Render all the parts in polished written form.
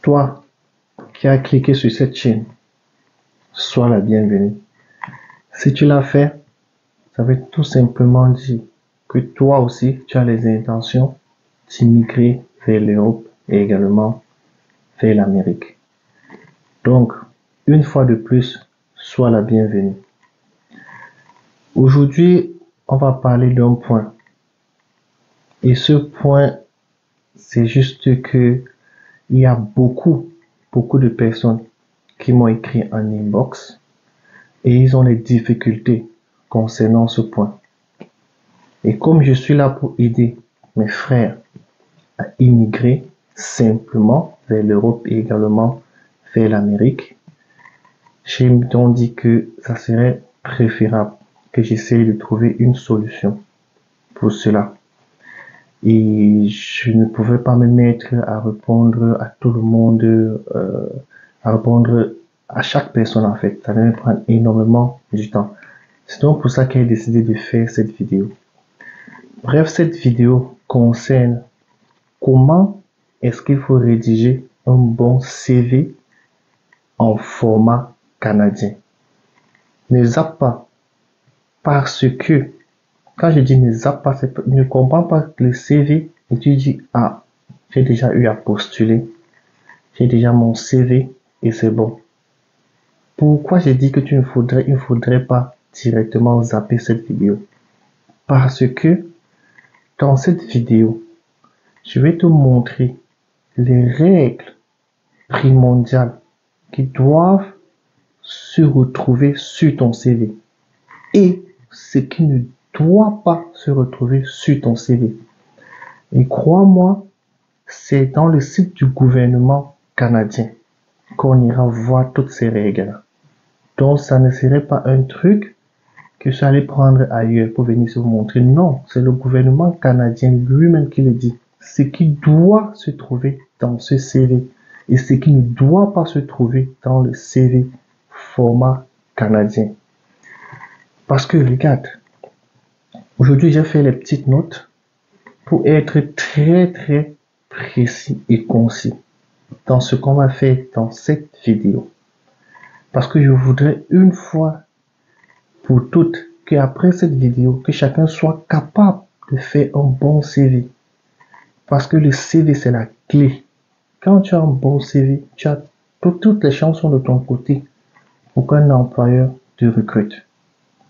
Toi qui as cliqué sur cette chaîne, sois la bienvenue. Si tu l'as fait, ça veut tout simplement dire que toi aussi, tu as les intentions d'immigrer vers l'Europe et également vers l'Amérique. Donc, une fois de plus, sois la bienvenue. Aujourd'hui, on va parler d'un point. Et ce point, c'est juste que il y a beaucoup de personnes qui m'ont écrit en inbox et ils ont des difficultés concernant ce point. Et comme je suis là pour aider mes frères à immigrer simplement vers l'Europe et également vers l'Amérique, j'ai donc dit que ça serait préférable que j'essaye de trouver une solution pour cela. Et je ne pouvais pas me mettre à répondre à tout le monde, à répondre à chaque personne en fait. Ça allait me prendre énormément du temps. C'est donc pour ça que j'ai décidé de faire cette vidéo. Bref, cette vidéo concerne comment est-ce qu'il faut rédiger un bon CV en format canadien. Ne zappe pas, parce que quand je dis ne zappe pas, ne comprends pas le CV et tu dis ah, j'ai déjà eu à postuler, j'ai déjà mon CV et c'est bon. Pourquoi j'ai dit que il ne faudrait pas directement zapper cette vidéo? Parce que dans cette vidéo, je vais te montrer les règles primordiales qui doivent se retrouver sur ton CV et ce qui ne doit pas se retrouver sur ton CV. Et crois-moi, c'est dans le site du gouvernement canadien qu'on ira voir toutes ces règles-là. Donc, ça ne serait pas un truc que je allais prendre ailleurs pour venir se vous montrer. Non, c'est le gouvernement canadien lui-même qui le dit. Ce qui doit se trouver dans ce CV et ce qui ne doit pas se trouver dans le CV format canadien. Parce que, regarde, aujourd'hui, j'ai fait les petites notes pour être très précis et concis dans ce qu'on va faire dans cette vidéo. Parce que je voudrais une fois pour toutes qu'après cette vidéo, que chacun soit capable de faire un bon CV. Parce que le CV, c'est la clé. Quand tu as un bon CV, tu as toutes les chances de ton côté pour qu'un employeur te recrute.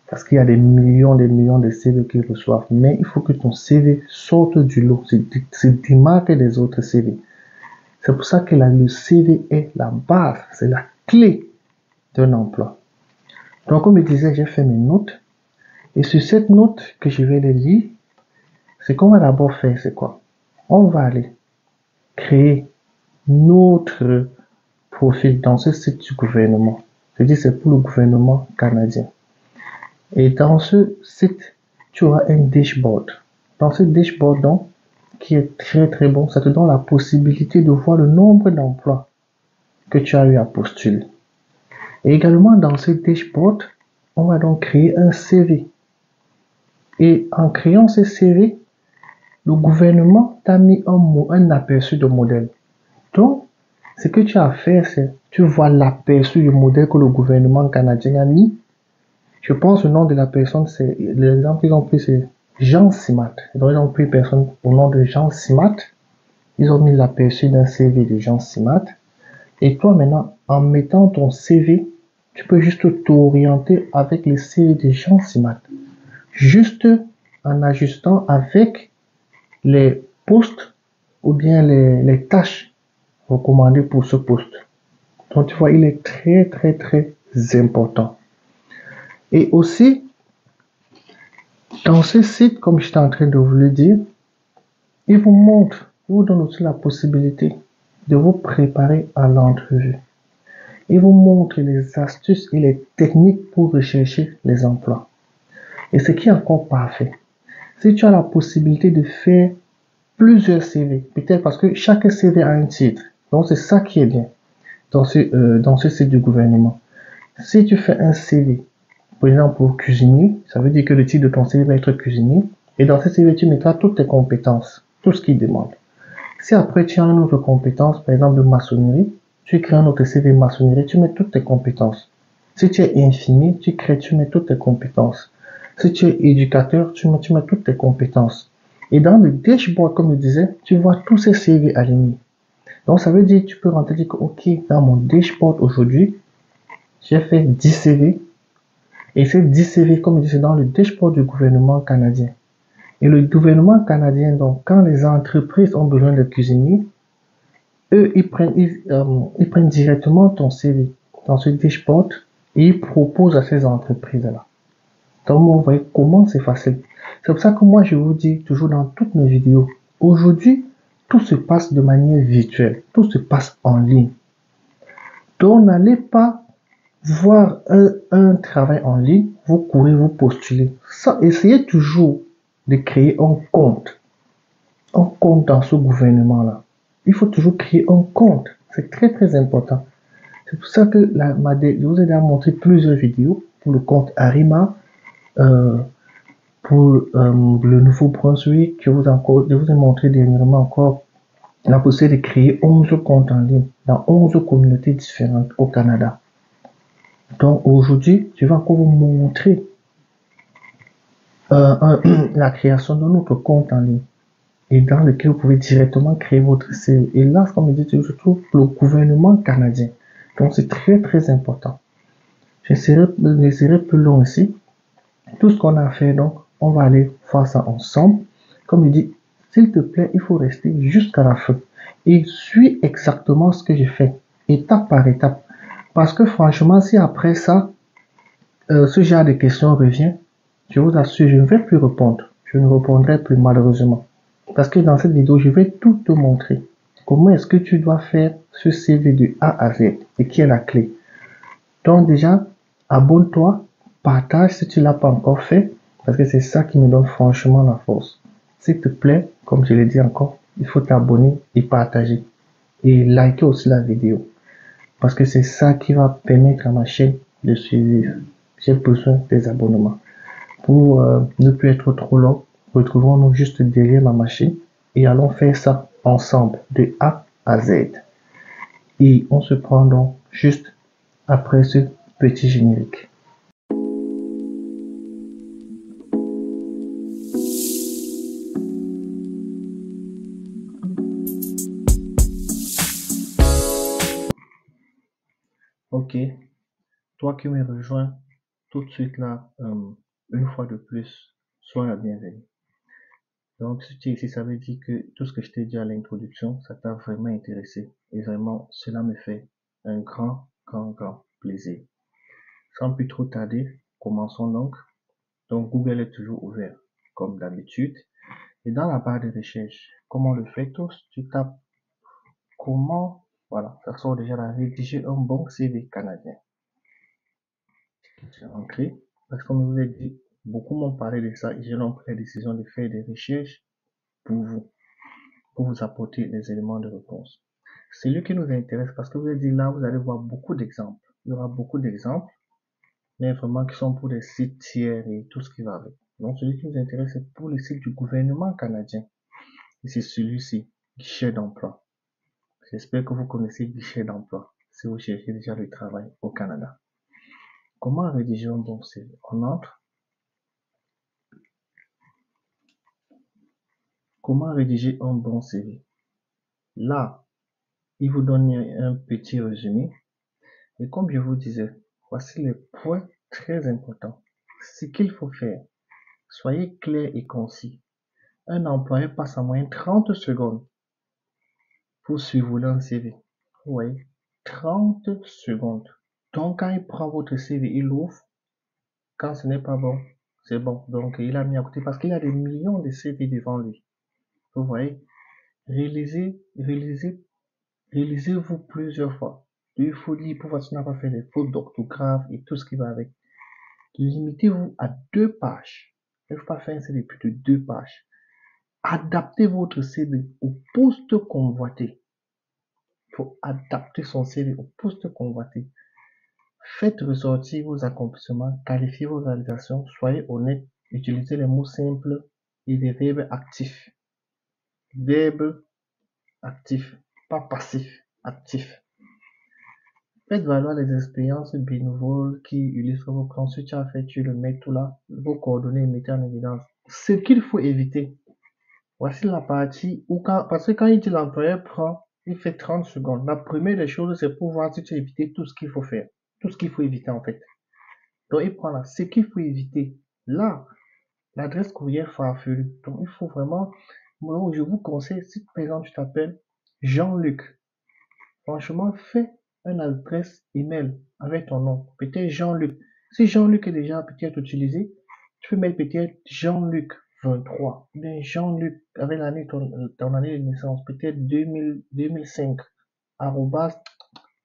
Parce qu'il y a des millions de CV qu'ils reçoivent. Mais il faut que ton CV sorte du lot, se démarque des autres CV. C'est pour ça que le CV est la base, c'est la clé d'un emploi. Donc, comme je disais, j'ai fait mes notes. Et sur cette note que je vais les lire, ce qu'on va d'abord faire, c'est quoi? On va aller créer notre profil dans ce site du gouvernement. Je dis c'est pour le gouvernement canadien. Et dans ce site, tu auras un dashboard. Dans ce dashboard, donc, qui est très bon, ça te donne la possibilité de voir le nombre d'emplois que tu as eu à postuler. Et également, dans ce dashboard, on va donc créer un CV. Et en créant ce CV, le gouvernement t'a mis un aperçu de modèle. Donc, ce que tu as à faire, c'est tu vois l'aperçu du modèle que le gouvernement canadien a mis. Je pense le nom de la personne, c'est l'exemple qu'ils ont pris, c'est Jean Simat. Donc, ils ont pris personne au nom de Jean Simat. Ils ont mis l'aperçu d'un CV de Jean Simat. Et toi, maintenant, en mettant ton CV, tu peux juste t'orienter avec le CV de Jean Simat. Juste en ajustant avec les postes ou bien les tâches recommandées pour ce poste. Donc, tu vois, il est très important. Et aussi, dans ce site, comme j'étais en train de vous le dire, il vous donne aussi la possibilité de vous préparer à l'entrevue. Il vous montre les astuces et les techniques pour rechercher les emplois. Et ce qui est encore parfait, si tu as la possibilité de faire plusieurs CV, peut-être parce que chaque CV a un titre. Donc, c'est ça qui est bien dans ce site du gouvernement. Si tu fais un CV, par exemple pour cuisinier, ça veut dire que le titre de ton CV va être cuisinier. Et dans ce CV, tu mettras toutes tes compétences, tout ce qu'il demande. Si après tu as une autre compétence, par exemple de maçonnerie, tu crées un autre CV maçonnerie, tu mets toutes tes compétences. Si tu es infirmier, tu mets toutes tes compétences. Si tu es éducateur, tu mets toutes tes compétences. Et dans le dashboard, comme je disais, tu vois tous ces CV alignés. Donc, ça veut dire que tu peux rentrer et dire que, OK, dans mon dashboard aujourd'hui, j'ai fait 10 CV. Et ces 10 CV, comme je disais, dans le dashboard du gouvernement canadien. Et le gouvernement canadien, donc, quand les entreprises ont besoin de cuisiniers, eux, ils prennent directement ton CV dans ce dashboard et ils proposent à ces entreprises-là. Donc, vous voyez comment c'est facile. C'est pour ça que moi, je vous dis toujours dans toutes mes vidéos, aujourd'hui, tout se passe de manière virtuelle. Tout se passe en ligne. Donc, n'allez pas voir un travail en ligne, vous courez, vous postulez. Ça, essayez toujours de créer un compte dans ce gouvernement-là. Il faut toujours créer un compte. C'est très, très important. C'est pour ça que je vous ai déjà montré plusieurs vidéos pour le compte Arima, euh, pour le Nouveau-Brunswick. Je vous ai montré dernièrement encore la possibilité de créer 11 comptes en ligne dans 11 communautés différentes au Canada. Donc aujourd'hui, je vais encore vous montrer la création de notre compte en ligne et dans lequel vous pouvez directement créer votre CV. Et là, comme je dis, je trouve le gouvernement canadien. Donc c'est très très important. Je serai plus long ici. Tout ce qu'on a fait, donc, on va aller voir ça ensemble. Comme je dis, s'il te plaît, il faut rester jusqu'à la fin. Et suis exactement ce que j'ai fait, étape par étape. Parce que franchement, si après ça, ce genre de questions revient, je vous assure, je ne vais plus répondre. Je ne répondrai plus malheureusement. Parce que dans cette vidéo, je vais tout te montrer. Comment est-ce que tu dois faire ce CV de A à Z et qui est la clé. Donc déjà, abonne-toi, partage si tu ne l'as pas encore fait, parce que c'est ça qui me donne franchement la force. S'il te plaît, comme je l'ai dit encore, il faut t'abonner et partager. Et liker aussi la vidéo. Parce que c'est ça qui va permettre à ma chaîne de suivre. J'ai besoin des abonnements. Pour ne plus être trop long, retrouvons-nous juste derrière ma machine et allons faire ça ensemble de A à Z. Et on se prend donc juste après ce petit générique. Ok, toi qui me rejoins tout de suite là, une fois de plus, sois la bienvenue. Donc, si tu es ici, ça veut dire que tout ce que je t'ai dit à l'introduction, ça t'a vraiment intéressé. Et vraiment, cela me fait un grand, grand, grand plaisir. Sans plus trop tarder, commençons donc. Donc, Google est toujours ouvert, comme d'habitude. Et dans la barre de recherche, comment on le fait tous, tu tapes comment, voilà, ça sort déjà là, rédiger un bon CV canadien. J'ai entré, parce que comme je vous ai dit, beaucoup m'ont parlé de ça et j'ai donc pris la décision de faire des recherches pour vous apporter les éléments de réponse. C'est lui qui nous intéresse parce que vous avez dit là, vous allez voir beaucoup d'exemples. Il y aura beaucoup d'exemples, mais vraiment qui sont pour des sites tiers et tout ce qui va avec. Donc, celui qui nous intéresse, c'est pour le site du gouvernement canadien. Et c'est celui-ci, guichet d'emploi. J'espère que vous connaissez guichet d'emploi si vous cherchez déjà le travail au Canada. Comment rédiger un bon CV? On entre. Comment rédiger un bon CV? Là, il vous donne un petit résumé. Et comme je vous disais, voici les points très importants. Ce qu'il faut faire, soyez clair et concis. Un employé passe en moyenne 30 secondes pour survoler un CV. Vous voyez, 30 secondes. Donc, quand il prend votre CV, il l'ouvre. Quand ce n'est pas bon, c'est bon. Donc, il a mis à côté parce qu'il y a des millions de CV devant lui. Vous voyez, réalisez-vous plusieurs fois. Il faut lire pour voir si on n'a pas fait des fautes d'orthographe et tout ce qui va avec. Limitez-vous à 2 pages. Il ne faut pas faire un CV plus de 2 pages. Adaptez votre CV au poste convoité. Il faut adapter son CV au poste convoité. Faites ressortir vos accomplissements, qualifiez vos réalisations, soyez honnête, utilisez les mots simples et des verbes actifs. Verbes actif, pas passif, actif. Faites valoir les expériences bénévoles qui illustrent vos plans. Si tu as fait, tu le mets tout là, vos coordonnées, mettez en évidence. Ce qu'il faut éviter, voici la partie où parce que quand il dit l'employeur prend, il fait 30 secondes. La première des choses, c'est pour voir si tu as évité tout ce qu'il faut faire, tout ce qu'il faut éviter en fait. Donc il prend là, ce qu'il faut éviter. Là, l'adresse courriel farfelue. Donc il faut vraiment, moi, je vous conseille, si par exemple tu t'appelles Jean-Luc, franchement, fais une adresse email avec ton nom. Peut-être Jean-Luc. Si Jean-Luc est déjà peut-être utilisé, tu peux mettre peut-être Jean-Luc 23. Ou bien Jean-Luc avec l'année, ton année de naissance, peut-être 2005. Arrobas.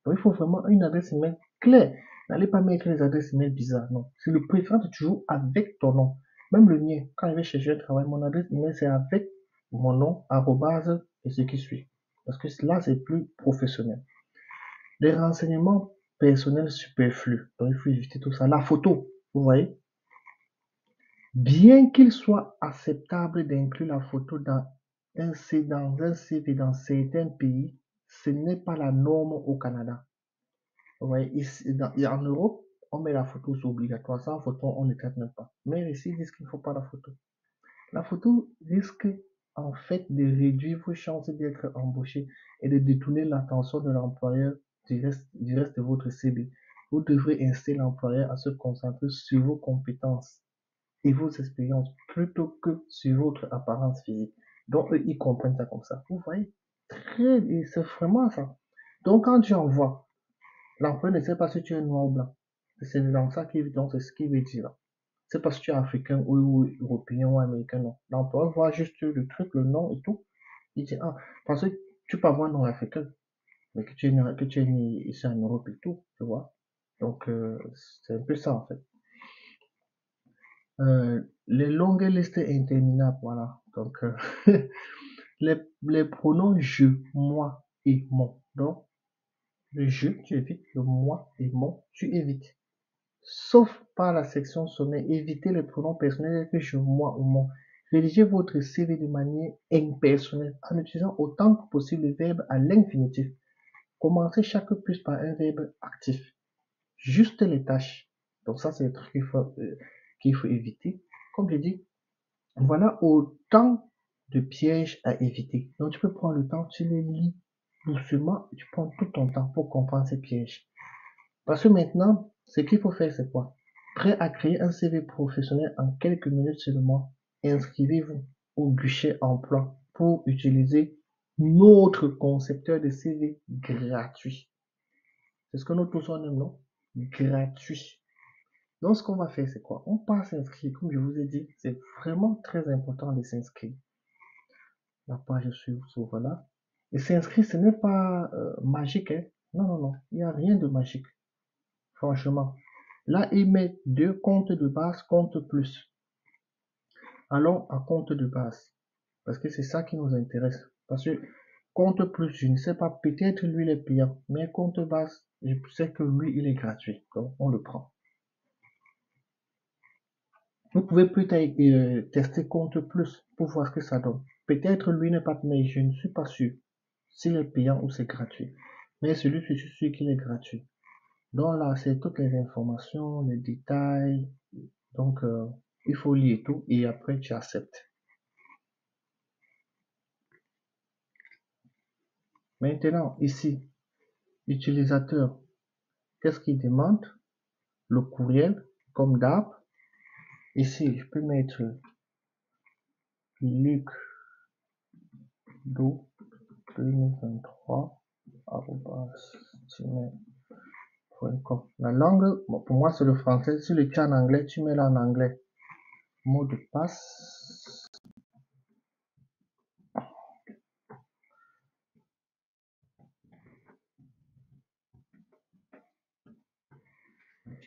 Donc, il faut vraiment une adresse email claire. N'allez pas mettre les adresses email bizarres. Non. C'est le préférence de toujours avec ton nom. Même le mien, quand je vais chercher un travail, mon adresse email, c'est avec mon nom, arrobase et ce qui suit. Parce que là, c'est plus professionnel. Les renseignements personnels superflus. Donc, il faut éviter tout ça. La photo, vous voyez, bien qu'il soit acceptable d'inclure la photo dans un CV dans certains pays, ce n'est pas la norme au Canada. Vous voyez, ici, en Europe, on met la photo, c'est obligatoire. Sans photo, on ne traite même pas. Mais ici, ils disent qu'il ne faut pas la photo. La photo risque en fait de réduire vos chances d'être embauché et de détourner l'attention de l'employeur du reste de votre CV. Vous devrez inciter l'employeur à se concentrer sur vos compétences et vos expériences plutôt que sur votre apparence physique. Donc, eux, ils comprennent ça comme ça. Vous voyez? C'est vraiment ça. Donc, quand tu envoies, l'employeur ne sait pas si tu es noir ou blanc. C'est dans ça donc c'est ce qu'il veut dire là. C'est parce que tu es africain ou européen ou américain, non. L'employeur voit juste le truc, le nom et tout. Il dit, ah, parce que tu peux avoir un nom africain, mais que tu es né ici en Europe et tout, tu vois. Donc, c'est un peu ça, en fait. Les longues listes interminables, voilà. Donc, les pronoms je, moi et mon. Donc, le je, tu évites. Le moi et mon, tu évites. Sauf par la section sommaire, évitez les pronoms personnels que je, moi ou mon. Rédigez votre CV de manière impersonnelle en utilisant autant que possible le verbe à l'infinitif. Commencez chaque plus par un verbe actif. Juste les tâches. Donc ça, c'est le truc qu'il faut éviter. Comme je dis, voilà autant de pièges à éviter. Donc tu peux prendre le temps, tu les lis doucement, tu prends tout ton temps pour comprendre ces pièges. Parce que maintenant, ce qu'il faut faire, c'est quoi? Prêt à créer un CV professionnel en quelques minutes seulement, inscrivez-vous au guichet emploi pour utiliser notre concepteur de CV gratuit. C'est ce que nous tous on aime, non? Gratuit. Donc, ce qu'on va faire, c'est quoi? On passe s'inscrire. Comme je vous ai dit, c'est vraiment très important de s'inscrire. La page s'ouvre là. Et s'inscrire, ce n'est pas magique, hein? Non, non, non. Il n'y a rien de magique. Franchement. Là, il met deux comptes de base, compte plus. Allons à compte de base. Parce que c'est ça qui nous intéresse. Parce que compte plus, je ne sais pas, peut-être lui il est payant. Mais compte base, je sais que lui, il est gratuit. Donc, on le prend. Vous pouvez peut-être tester compte plus pour voir ce que ça donne. Peut-être lui n'est pas, mais je ne suis pas sûr s'il est payant ou c'est gratuit. Mais celui-ci, je suis sûr qu'il est gratuit. Donc là, c'est toutes les informations, les détails. Donc, il faut lire tout et après tu acceptes. Maintenant, ici, utilisateur, qu'est-ce qu'il demande? Le courriel, comme d'hab. Ici, je peux mettre Luc Do 2023 La langue, bon, pour moi c'est le français. Si le tu es en anglais, tu mets là en anglais. Mot de passe.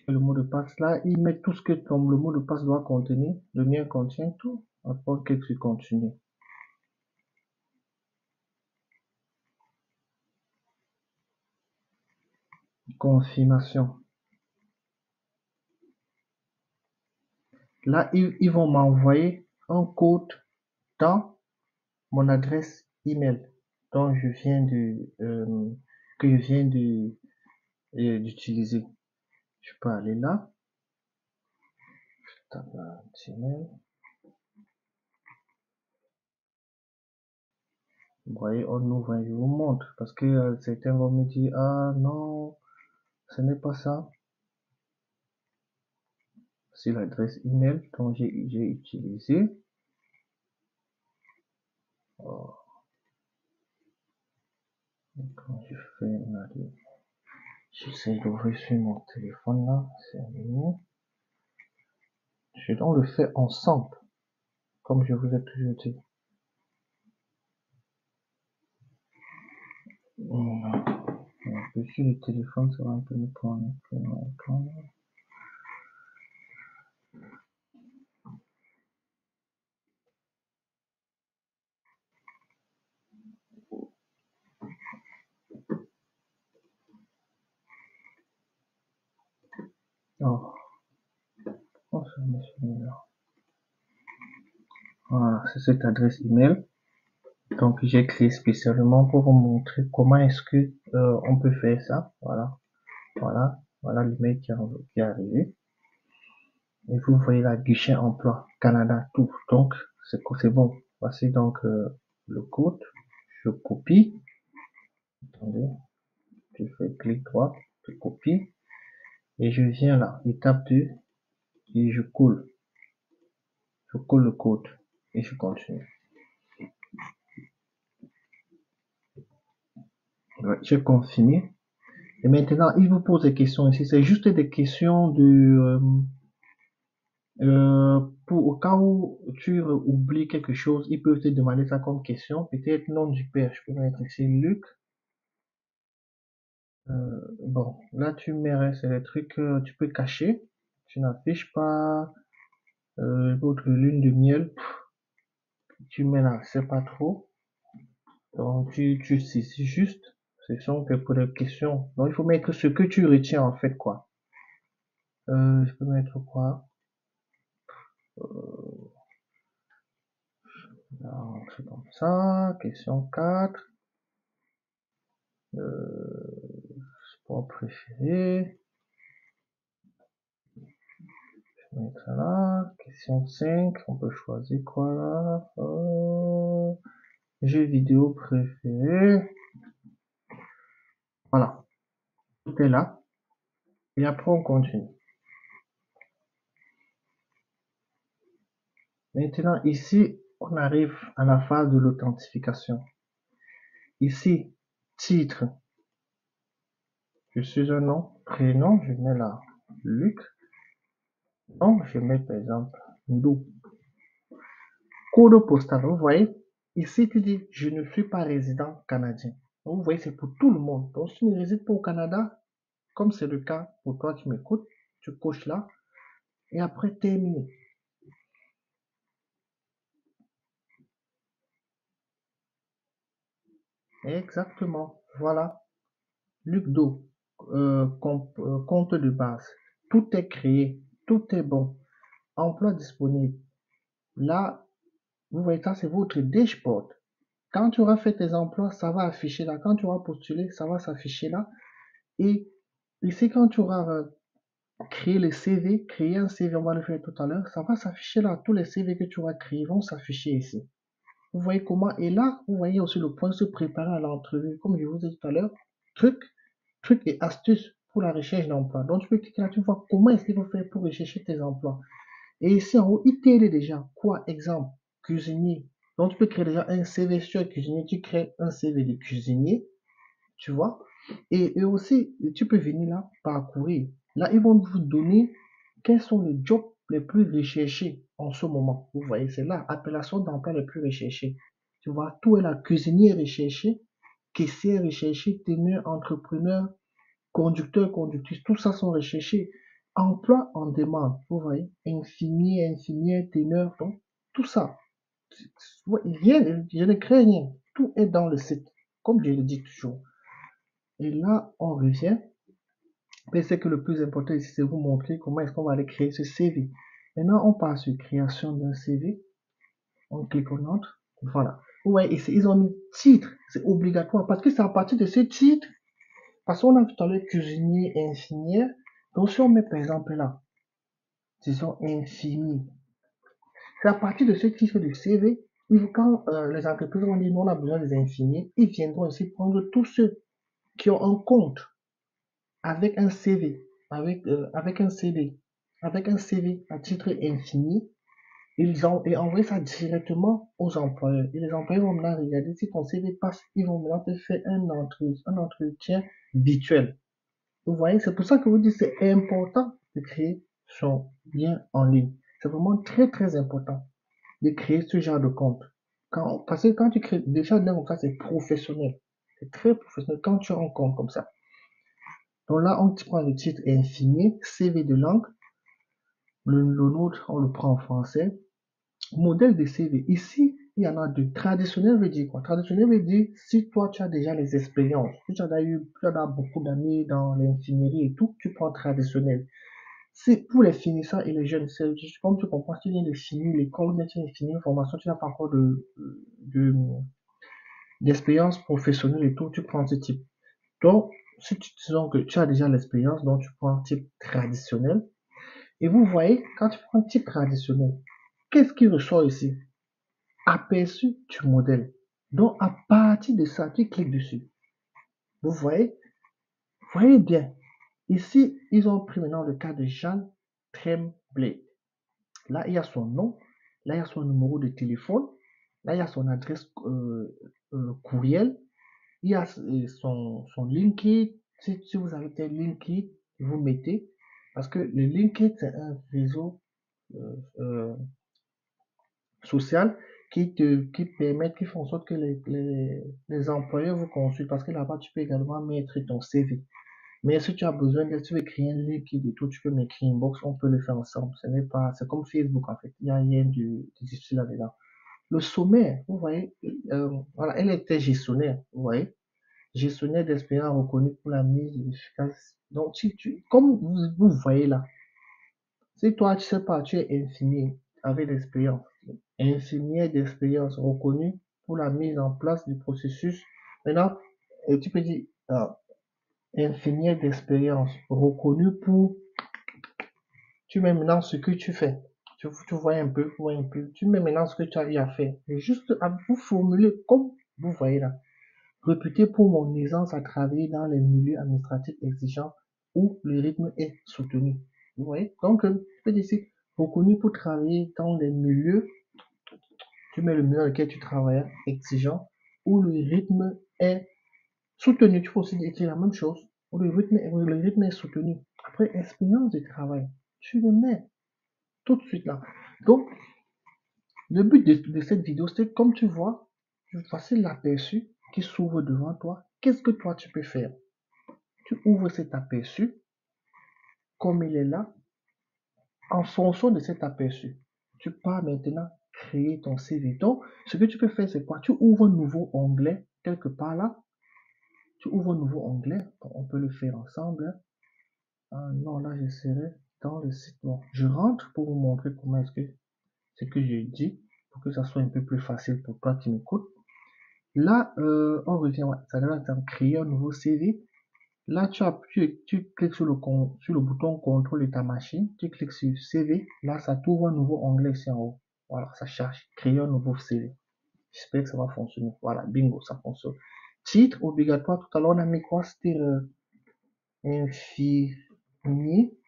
Le mot de passe là, il met tout ce que le mot de passe doit contenir. Le mien contient tout. Après que tu continues. Confirmation. Là, ils vont m'envoyer un code dans mon adresse email. dont je viens que je viens d'utiliser. Je peux aller là, je tape un petit mail. Vous voyez, on ouvre, je vous montre, parce que certains vont me dire, ah non, ce n'est pas ça. C'est l'adresse email dont j'ai utilisé. Oh. Quand je fais j'essaie d'ouvrir sur mon téléphone là, c'est mieux. Je dois le faire ensemble, comme je vous ai toujours dit. Voilà. Un peu sur le téléphone, ça va un peu me prendre un peu mon temps. Oh, oh ça me fait là. Voilà, c'est cette adresse email. Donc j'ai créé spécialement pour vous montrer comment est-ce que on peut faire ça. Voilà, voilà l'email qui est arrivé. Et vous voyez la guichet emploi Canada tout. Donc c'est bon. Voici donc le code. Je copie. Attendez, je fais clic droit, je copie et je viens là, étape 2 et je colle. Je colle le code et je continue. Ouais, j'ai confirmé. Et maintenant, il vous pose des questions ici. C'est juste des questions pour au cas où tu oublies quelque chose, ils peuvent te demander ça comme question. Peut-être nom du père. Je peux mettre ici Luc. Bon, là tu mets, c'est des trucs que tu peux cacher. Tu n'affiches pas votre lune de miel. Tu mets là, c'est pas trop. Donc tu saisis juste. Ce sont que pour les questions. Donc il faut mettre ce que tu retiens en fait quoi. Je peux mettre quoi? Un truc comme ça. Question 4. Sport préféré. Je vais mettre ça là. Question 5. On peut choisir quoi là? Jeu vidéo préféré. Voilà. Tout est là. Et après on continue. Maintenant ici, on arrive à la phase de l'authentification. Ici, titre. Je suis un nom, prénom, je mets là Luc. Non, je mets par exemple Ndou. Code postal, vous voyez, ici tu dis je ne suis pas résident canadien. Donc, vous voyez, c'est pour tout le monde. Donc si tu ne résides pas au Canada, comme c'est le cas pour toi qui m'écoutes, tu coches là et après terminer. Exactement, voilà. Luc Do, compte de base. Tout est créé, tout est bon. Emploi disponible. Là, vous voyez, ça c'est votre dashboard. Quand tu auras fait tes emplois, ça va afficher là. Quand tu auras postulé, ça va s'afficher là. Et ici, quand tu auras créé le CV, créé un CV, on va le faire tout à l'heure, ça va s'afficher là. Tous les CV que tu auras créés vont s'afficher ici. Vous voyez comment? Et là, vous voyez aussi le point se préparer à l'entrevue. Comme je vous ai dit tout à l'heure, truc, truc et astuces pour la recherche d'emploi. Donc, tu peux cliquer là, tu vois comment est-ce qu'il faut faire pour rechercher tes emplois. Et ici en haut, il t'aide déjà. Quoi? Exemple, cuisinier. Donc, tu peux créer déjà un CV sur cuisinier. Tu crées un CV de cuisinier, tu vois. Et aussi, tu peux venir là, parcourir. Là, ils vont vous donner quels sont les jobs les plus recherchés en ce moment. Vous voyez, c'est là, appellation d'emploi les plus recherchés. Tu vois, tout est là. Cuisinier recherché, caissier recherché, teneur, entrepreneur, conducteurs, conductrices, tout ça sont recherchés. Emploi en demande, vous voyez, infirmier, infirmière, teneur, donc tout ça. Rien, je ne crée rien. Tout est dans le site, comme je le dis toujours. Et là, on revient. Mais c'est que le plus important ici, c'est vous montrer comment est-ce qu'on va aller créer ce CV. Maintenant, on passe sur création d'un CV. On clique en autre. Voilà. Ouais, ils ont mis titre, c'est obligatoire parce que c'est à partir de ce titre, parce qu'on a vu tout à l'heure cuisinier, infirmière. Donc si on met par exemple là, disons infirmier, c'est à partir de ce titre de CV, quand les entreprises vont dire nous on a besoin des infirmiers, ils viendront ici prendre tous ceux qui ont un compte avec un CV, avec un CV, avec un CV à titre infini, et envoyer ça directement aux employeurs. Et les employeurs vont maintenant regarder si ton CV passe, ils vont maintenant te faire un entretien virtuel. Vous voyez, c'est pour ça que vous dites que c'est important de créer son lien en ligne. C'est vraiment très très important de créer ce genre de compte. Parce que quand tu crées déjà un comme ça, c'est professionnel. C'est très professionnel quand tu as un compte comme ça. Donc là, on prend le titre infini, CV de langue. Le nôtre, on le prend en français. Modèle de CV. Ici, il y en a deux. Traditionnel veut dire quoi? Traditionnel veut dire si toi, tu as déjà les expériences, si tu as beaucoup d'années dans l'ingénierie et tout, tu prends traditionnel. C'est pour les finissants et les jeunes. Comme tu comprends, si tu viens de finir l'école, ou tu viens de finir une formation, tu n'as pas encore de, d'expérience professionnelle et tout, tu prends ce type. Donc, si tu disons que tu as déjà l'expérience, donc tu prends un type traditionnel. Et vous voyez, quand tu prends un type traditionnel, qu'est-ce qui ressort ici? Aperçu du modèle. Donc, à partir de ça, tu cliques dessus. Vous voyez bien. Ici, ils ont pris maintenant le cas de Jean Tremblay. Là, il y a son nom. Là, il y a son numéro de téléphone. Là, il y a son adresse courriel. Il y a son LinkedIn. Si vous avez tel LinkedIn, vous mettez. Parce que le LinkedIn, c'est un réseau euh, euh, social qui font en sorte que les employeurs vous consultent. Parce que là-bas, tu peux également mettre ton CV. Mais si tu as besoin de, tu veux créer un LinkedIn et tout, tu peux m'écrire inbox, on peut le faire ensemble. Ce n'est pas, c'est comme Facebook en fait. Il n'y a rien de difficile là-dedans. Le sommaire, vous voyez, voilà, elle était gestionnaire, vous voyez, gestionnaire d'expérience reconnue pour la mise efficace. Donc, comme vous voyez là, si toi, tu sais pas, tu es infirmier avec l'expérience, infirmière d'expérience reconnue pour la mise en place du processus. Maintenant, tu peux dire, infirmière d'expérience reconnue pour, tu mets maintenant ce que tu fais. Tu vois un peu, tu mets maintenant ce que tu as eu à faire. Et juste à vous formuler comme vous voyez là. Réputé pour mon aisance à travailler dans les milieux administratifs exigeants où le rythme est soutenu. Vous voyez? Donc, je peux dire ici, reconnu pour travailler dans les milieux, tu mets le milieu dans lequel tu travailles, exigeant, où le rythme est soutenu. Tu peux aussi dire la même chose, où le rythme est soutenu. Après, expérience de travail, tu le mets tout de suite là. Donc, le but de cette vidéo, c'est comme tu vois, voici l'aperçu qui s'ouvre devant toi. Qu'est-ce que toi tu peux faire? Tu ouvres cet aperçu, comme il est là, en fonction de cet aperçu. Tu pars maintenant créer ton CV. Donc, ce que tu peux faire, c'est quoi? Tu ouvres un nouveau onglet, quelque part là. Tu ouvres un nouveau onglet. On peut le faire ensemble. Ah, non, là, je serai dans le site. Bon, je rentre pour vous montrer comment est-ce que ce que j'ai dit, pour que ça soit un peu plus facile pour toi qui m'écoutes. Là, on revient, ouais, ça doit être créer un nouveau CV. Là, tu cliques sur le bouton contrôle de ta machine, tu cliques sur CV. Là, ça t'ouvre un nouveau onglet ici en haut. Voilà, ça charge. Créer un nouveau CV. J'espère que ça va fonctionner. Voilà, bingo, ça fonctionne. Titre obligatoire. Tout à l'heure, on a mis quoi? C'était infirmier.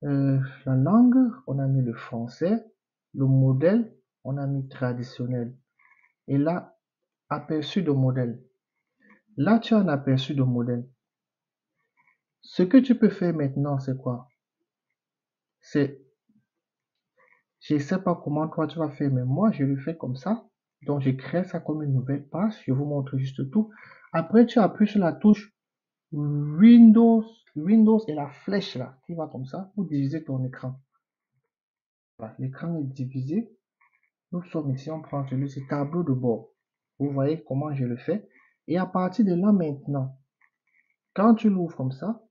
La langue, on a mis le français. Le modèle, on a mis traditionnel. Et là, aperçu de modèle. Là, tu as un aperçu de modèle. Ce que tu peux faire maintenant, c'est quoi? C'est, je ne sais pas comment toi tu vas faire, mais moi, je le fais comme ça. Donc, je crée ça comme une nouvelle page. Je vous montre juste tout. Après, tu appuies sur la touche Windows, Windows et la flèche là, qui va comme ça, pour diviser ton écran. Voilà, l'écran est divisé. Nous sommes ici, on prend celui-ci, tableau de bord. Vous voyez comment je le fais. Et à partir de là maintenant, quand tu l'ouvres comme ça,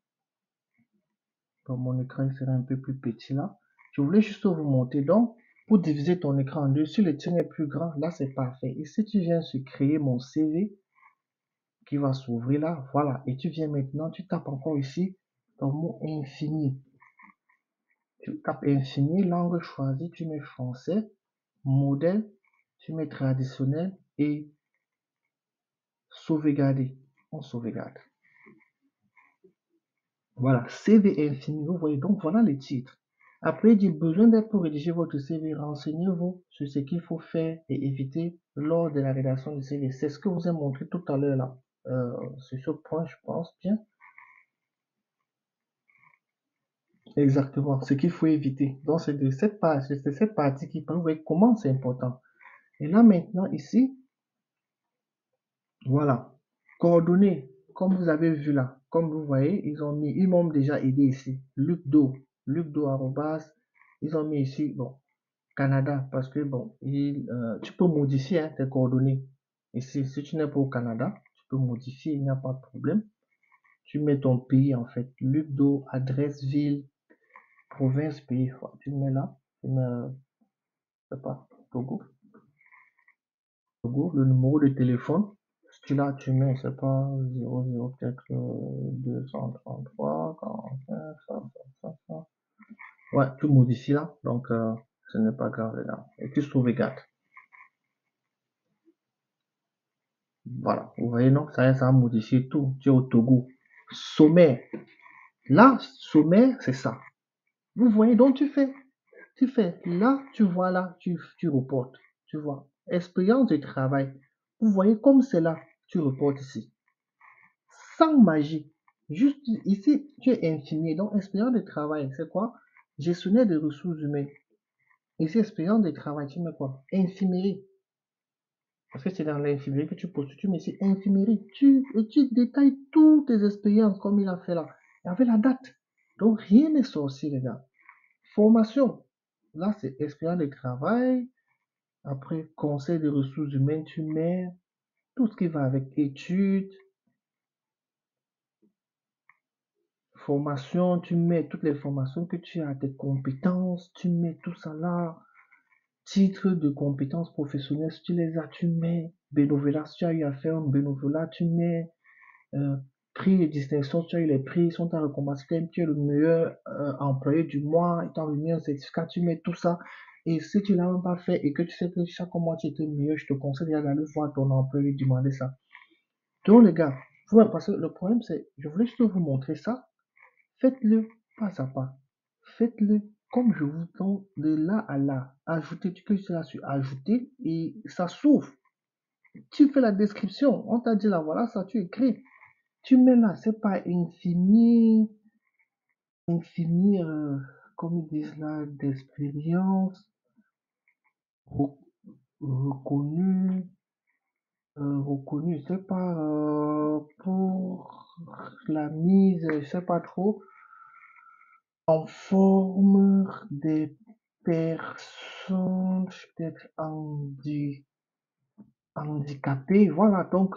mon écran sera un peu plus petit là. Je voulais juste vous montrer. Donc, pour diviser ton écran en deux. Si le tien est plus grand, là, c'est parfait. Et si tu viens sur créer mon CV qui va s'ouvrir là, voilà. Et tu viens maintenant, tu tapes encore ici ton mot infini. Tu tapes infini, langue choisie, tu mets français, modèle, tu mets traditionnel et sauvegarder. On sauvegarde. Voilà, CV infini, vous voyez, donc voilà les titres. Après, il dit besoin d'aide pour rédiger votre CV, renseignez-vous sur ce qu'il faut faire et éviter lors de la rédaction du CV. C'est ce que vous ai montré tout à l'heure là. Sur ce point, je pense bien. Exactement, ce qu'il faut éviter. Donc, c'est de cette partie qui peut vous voyez comment c'est important. Et là, maintenant, ici, voilà. Coordonnées, comme vous avez vu là, comme vous voyez, ils m'ont déjà aidé ici. Lucdo, arrobas, ils ont mis ici, bon, Canada, parce que bon, tu peux modifier tes coordonnées. Et si tu n'es pas au Canada, tu peux modifier, il n'y a pas de problème. Tu mets ton pays en fait, Lucdo, adresse, ville, province, pays, tu mets là, tu mets, je sais pas, Togo, le numéro de téléphone. Là, tu mets, c'est pas 00, peut-être 233, 45, ça. Ouais, tu modifies là, donc ce n'est pas grave là. Et tu sauvegardes. Voilà, vous voyez, non, ça a modifié tout. Tu es au Togo. Sommaire. Là, sommaire, c'est ça. Vous voyez, donc tu fais, là, tu vois là, tu reportes. Tu vois, expérience de travail. Vous voyez comme c'est là, tu reportes ici. Sans magie. Juste ici, tu es infirmier. Donc, expérience de travail, c'est quoi? Gestionnaire des ressources humaines. Ici, expérience de travail, tu mets quoi? Infirmerie. Parce que c'est dans l'infirmerie que tu postules, tu mets ici infirmerie. Et tu détailles toutes tes expériences comme il a fait là. Et avec la date. Donc, rien n'est sorcier, les gars. Formation. Là, c'est expérience de travail. Après, conseil des ressources humaines, tu mets tout ce qui va avec études. Formation, tu mets toutes les formations que tu as, tes compétences, tu mets tout ça là. Titre de compétences professionnelles, si tu les as, tu mets. Bénévolat, si tu as eu à faire un bénévolat, tu mets. Prix et distinction, si tu as eu les prix, sont à récompense, tu es le meilleur employé du mois, et tu as remis un certificat, tu mets tout ça. Et si tu ne l'as même pas fait et que tu sais que chaque mois tu étais meilleur, je te conseille d'aller voir ton employé et demander ça. Donc les gars, parce que le problème c'est, je voulais juste vous montrer ça. Faites-le pas à pas. Faites-le comme je vous donne de là à là. Ajoutez, tu cliques là sur ajouter et ça s'ouvre. Tu fais la description. On t'a dit là, voilà, ça tu écris. Tu mets là, c'est pas infini, comme ils disent là, d'expérience, reconnu, c'est pas pour la mise, je sais pas trop, en forme des personnes peut-être handicapées. Voilà, donc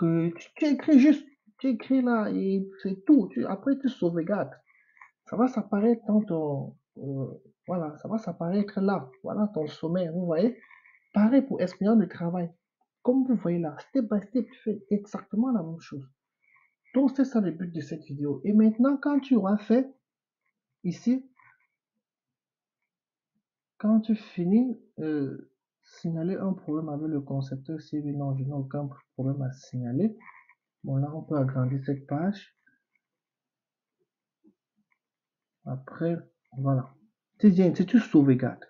tu écris juste, tu écris là et c'est tout. Après, tu sauvegardes. Ça va s'apparaître dans ton, voilà, ça va s'apparaître là. Voilà ton sommaire, vous voyez. Pareil pour expérience de travail. Comme vous voyez là, step by step, tu fais exactement la même chose. Donc, c'est ça le but de cette vidéo. Et maintenant, quand tu auras fait ici, quand tu finis, signaler un problème avec le concepteur CV, non, je n'ai aucun problème à signaler. Bon, là, on peut agrandir cette page. Après, voilà. Tu viens, tu sauvegardes.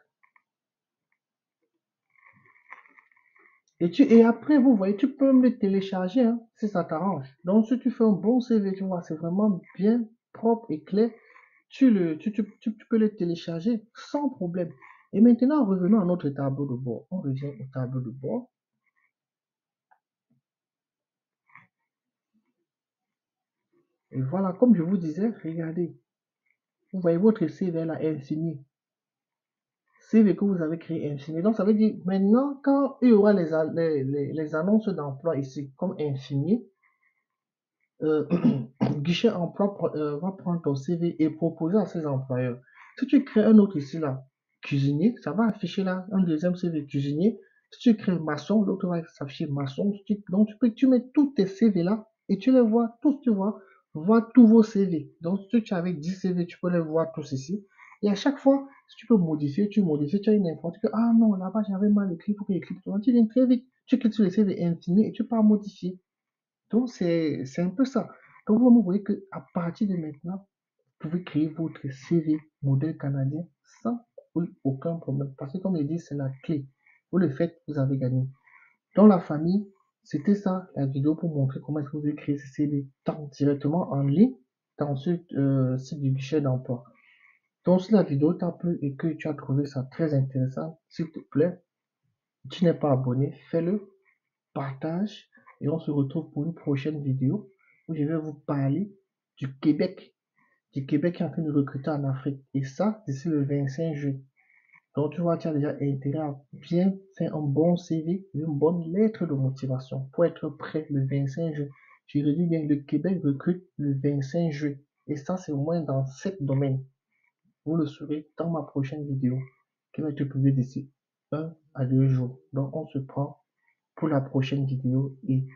Et après, vous voyez, tu peux me le télécharger hein, si ça t'arrange. Donc, si tu fais un bon CV, tu vois, c'est vraiment bien propre et clair. Tu peux le télécharger sans problème. Et maintenant, revenons à notre tableau de bord. On revient au tableau de bord. Et voilà, comme je vous disais, regardez. Vous voyez votre CV là est infini. CV que vous avez créé infini. Donc, ça veut dire maintenant, quand il y aura les annonces d'emploi ici comme infini, guichet emploi va prendre ton CV et proposer à ses employeurs. Si tu crées un autre ici là, cuisinier, ça va afficher là un deuxième CV cuisinier. Si tu écris maçon, l'autre va s'afficher maçon. Donc, tu mets tous tes CV là et tu les vois tous, tu vois tous vos CV. Donc, si tu as avec 10 CV, tu peux les voir tous ici. Et à chaque fois, si tu peux modifier, tu modifies, tu as une information que, ah non, là-bas, j'avais mal écrit, il faut que j'écrive. Tu viens très vite, tu cliques sur les CV intimés et tu peux modifier. Donc, c'est un peu ça. Donc, vous voyez que à partir de maintenant, vous pouvez créer votre CV modèle canadien sans aucun problème. Parce que, comme je dis, c'est la clé. Vous le faites, vous avez gagné. Dans la famille, c'était ça, la vidéo pour montrer comment est-ce que vous pouvez créer ce CV tant directement en ligne dans ce site du guichet d'emploi. Donc, si la vidéo t'a plu et que tu as trouvé ça très intéressant, s'il te plaît, tu n'es pas abonné, fais-le, partage et on se retrouve pour une prochaine vidéo où je vais vous parler du Québec, qui est en train de recruter en Afrique. Et ça, d'ici le 25 juin. Donc, tu vois, tu as déjà intérêt à bien faire un bon CV, une bonne lettre de motivation pour être prêt le 25 juin. Je redis bien, le Québec recrute le 25 juin. Et ça, c'est au moins dans 7 domaines. Vous le saurez dans ma prochaine vidéo qui va être publiée d'ici 1 à 2 jours. Donc, on se prend pour la prochaine vidéo et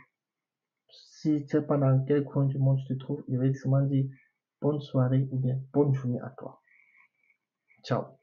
si tu sais pas dans quel coin du monde tu te trouves, je vais seulement dire bonne soirée ou bien bonne journée à toi. Ciao.